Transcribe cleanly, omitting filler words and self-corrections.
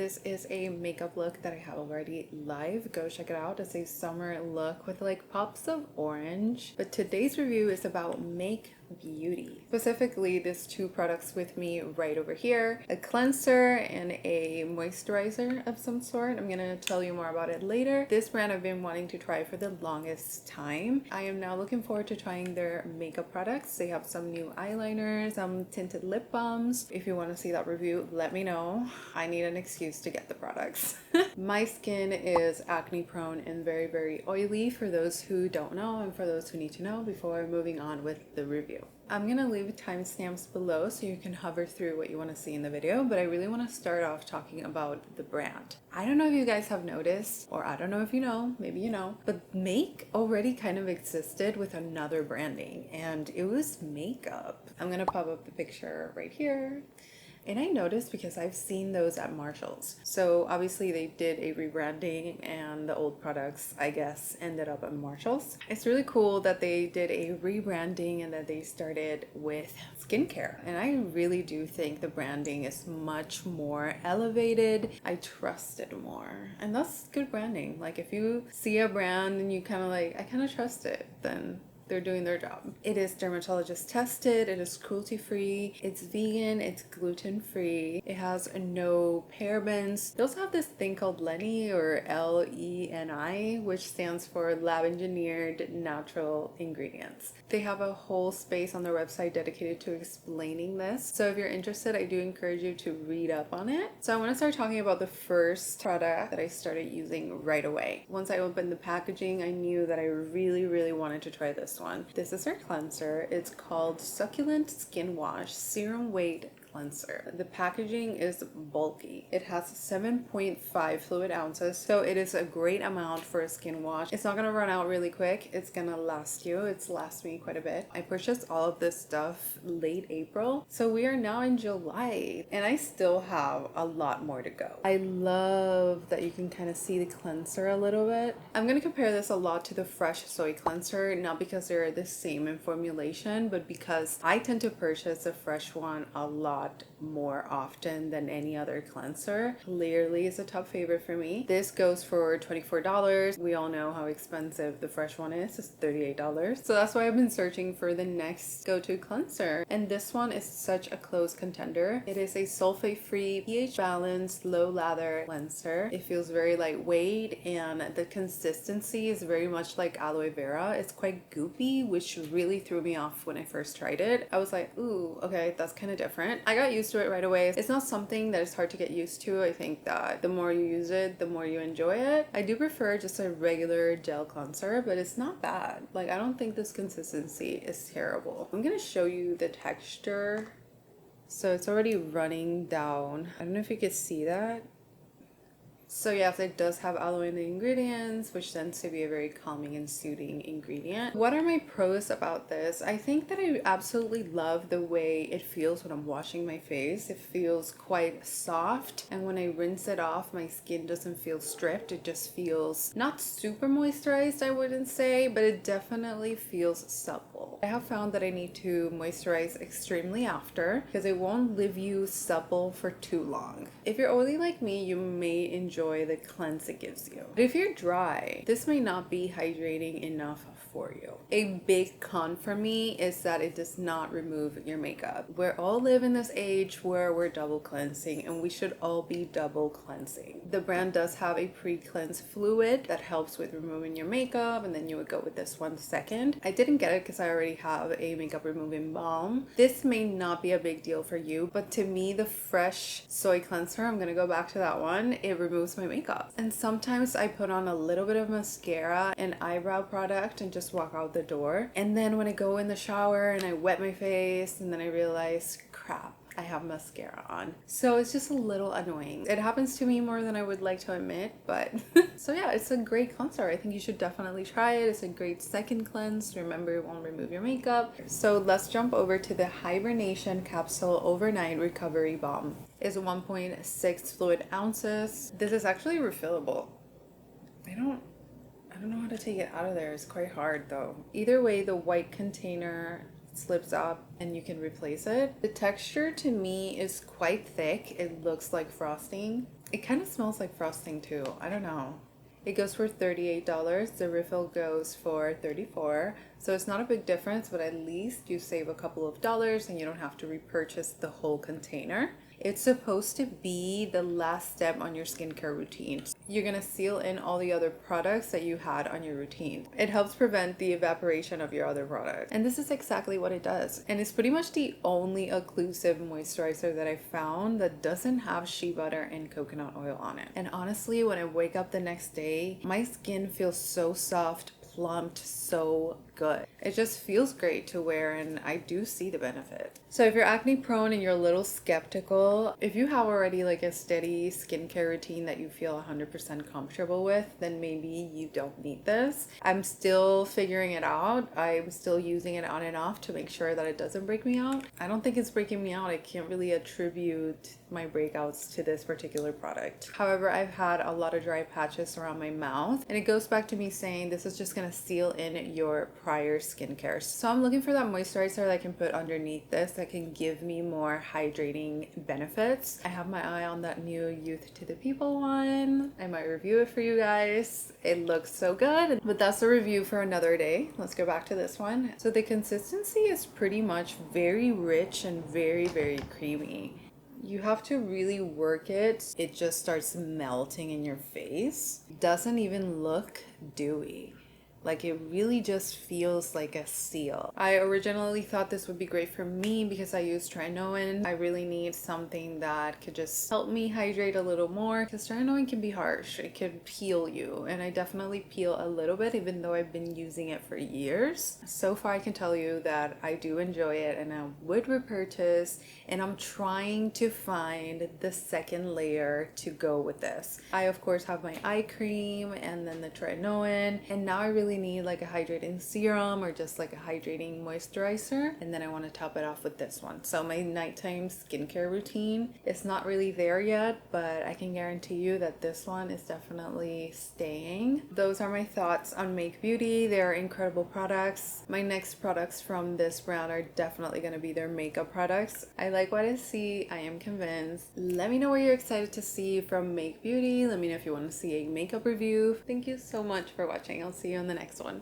this is a makeup look that I have already live. Go check it out. It's a summer look with like pops of orange. But today's review is about Make Beauty. Specifically, there's two products with me right over here, a cleanser and a moisturizer of some sort. I'm gonna tell you more about it later. This brand I've been wanting to try for the longest time. I am now looking forward to trying their makeup products. They have some new eyeliners, some tinted lip balms. If you want to see that review, let me know. I need an excuse to get the products. My skin is acne prone and very, very oily, for those who don't know and for those who need to know before moving on with the review. I'm gonna leave timestamps below so you can hover through what you want to see in the video, but I really want to start off talking about the brand. I don't know if you guys have noticed, or I don't know if you know, maybe you know, but Make already kind of existed with another branding, and it was makeup. I'm gonna pop up the picture right here. And I noticed because I've seen those at Marshall's. So obviously they did a rebranding and the old products, I guess, ended up at Marshall's. It's really cool that they did a rebranding and that they started with skincare. And I really do think the branding is much more elevated. I trust it more. And that's good branding. Like if you see a brand and you kind of like, I kind of trust it, then they're doing their job. It is dermatologist tested, it is cruelty free, it's vegan, it's gluten free, it has no parabens. They also have this thing called Leni, or LENI, which stands for lab engineered natural ingredients. They have a whole space on their website dedicated to explaining this. So if you're interested, I do encourage you to read up on it. So I want to start talking about the first product that I started using right away. Once I opened the packaging, I knew that I really wanted to try this one. This is our cleanser. It's called Succulent Skin Wash Serum Weight Cleanser. The packaging is bulky. It has 7.5 fluid ounces, so it is a great amount for a skin wash. It's not gonna run out really quick. It's gonna last you. It's last me quite a bit. I purchased all of this stuff late April, so we are now in July, and I still have a lot more to go. I love that you can kind of see the cleanser a little bit. I'm gonna compare this a lot to the Fresh Soy Cleanser, not because they're the same in formulation, but because I tend to purchase the Fresh one a lot more often than any other cleanser. Clearly is a top favorite for me. This goes for $24. We all know how expensive the Fresh one is. It's $38. So that's why I've been searching for the next go-to cleanser. And this one is such a close contender. It is a sulfate-free, pH-balanced, low lather cleanser. It feels very lightweight, and the consistency is very much like aloe vera. It's quite goopy, which really threw me off when I first tried it. I was like, ooh, okay, that's kind of different. I got used to it right away. It's not something that is hard to get used to. I think that the more you use it, the more you enjoy it. I do prefer just a regular gel cleanser, but it's not bad. Like, I don't think this consistency is terrible. I'm gonna show you the texture. So it's already running down. I don't know if you could see that. So yes, it does have aloe in the ingredients, which tends to be a very calming and soothing ingredient. What are my pros about this? I think that I absolutely love the way it feels when I'm washing my face. It feels quite soft, and when I rinse it off, my skin doesn't feel stripped. It just feels not super moisturized, I wouldn't say, but it definitely feels supple. I have found that I need to moisturize extremely after, because it won't leave you supple for too long. If you're oily like me, you may enjoy the cleanse it gives you. But if you're dry, this may not be hydrating enough for you. A big con for me is that it does not remove your makeup. We all live in this age where we're double cleansing, and we should all be double cleansing. The brand does have a pre-cleanse fluid that helps with removing your makeup, and then you would go with this one second. I didn't get it because I already have a makeup removing balm. This may not be a big deal for you, but to me, the Fresh Soy Cleanser, I'm gonna go back to that one, it removes my makeup. And sometimes I put on a little bit of mascara and eyebrow product and just walk out the door. And then when I go in the shower and I wet my face, and then I realize, crap, I have mascara on. So it's just a little annoying. It happens to me more than I would like to admit, but so yeah, it's a great cleanser. I think you should definitely try it. It's a great second cleanse. Remember, it won't remove your makeup. So let's jump over to the Hibernation Capsule Overnight Recovery Balm. It's 1.6 fluid ounces. This is actually refillable. I don't know how to take it out of there. It's quite hard though. Either way, the white container slips up and you can replace it. The texture to me is quite thick. It looks like frosting. It kind of smells like frosting too. I don't know. It goes for $38. The refill goes for $34. So it's not a big difference, but at least you save a couple of dollars and you don't have to repurchase the whole container. It's supposed to be the last step on your skincare routine. You're gonna seal in all the other products that you had on your routine. It helps prevent the evaporation of your other products. And this is exactly what it does. And it's pretty much the only occlusive moisturizer that I found that doesn't have shea butter and coconut oil on it. And honestly, when I wake up the next day, my skin feels so soft, plumped, so good. It just feels great to wear, and I do see the benefit. So if you're acne prone and you're a little skeptical, if you have already like a steady skincare routine that you feel 100% comfortable with, then maybe you don't need this. I'm still figuring it out. I'm still using it on and off to make sure that it doesn't break me out. I don't think it's breaking me out. I can't really attribute my breakouts to this particular product. However, I've had a lot of dry patches around my mouth, and it goes back to me saying this is just gonna seal in your prior skincare. So I'm looking for that moisturizer that I can put underneath this that can give me more hydrating benefits. I have my eye on that new Youth to the People one. I might review it for you guys. It looks so good, but that's a review for another day. Let's go back to this one. So the consistency is pretty much very rich and very, very creamy. You have to really work it. It just starts melting in your face. Doesn't even look dewy. Like, it really just feels like a seal. I originally thought this would be great for me because I use tretinoin. I really need something that could just help me hydrate a little more, because tretinoin can be harsh. It can peel you, and I definitely peel a little bit even though I've been using it for years. So far I can tell you that I do enjoy it and I would repurchase, and I'm trying to find the second layer to go with this. I of course have my eye cream and then the tretinoin, and now I really need like a hydrating serum or just like a hydrating moisturizer, and then I want to top it off with this one. So my nighttime skincare routine is not really there yet, but I can guarantee you that this one is definitely staying. Those are my thoughts on Make Beauty. They are incredible products. My next products from this brand are definitely going to be their makeup products. I like what I see. I am convinced. Let me know what you're excited to see from Make Beauty. Let me know if you want to see a makeup review. Thank you so much for watching. I'll see you on the next one.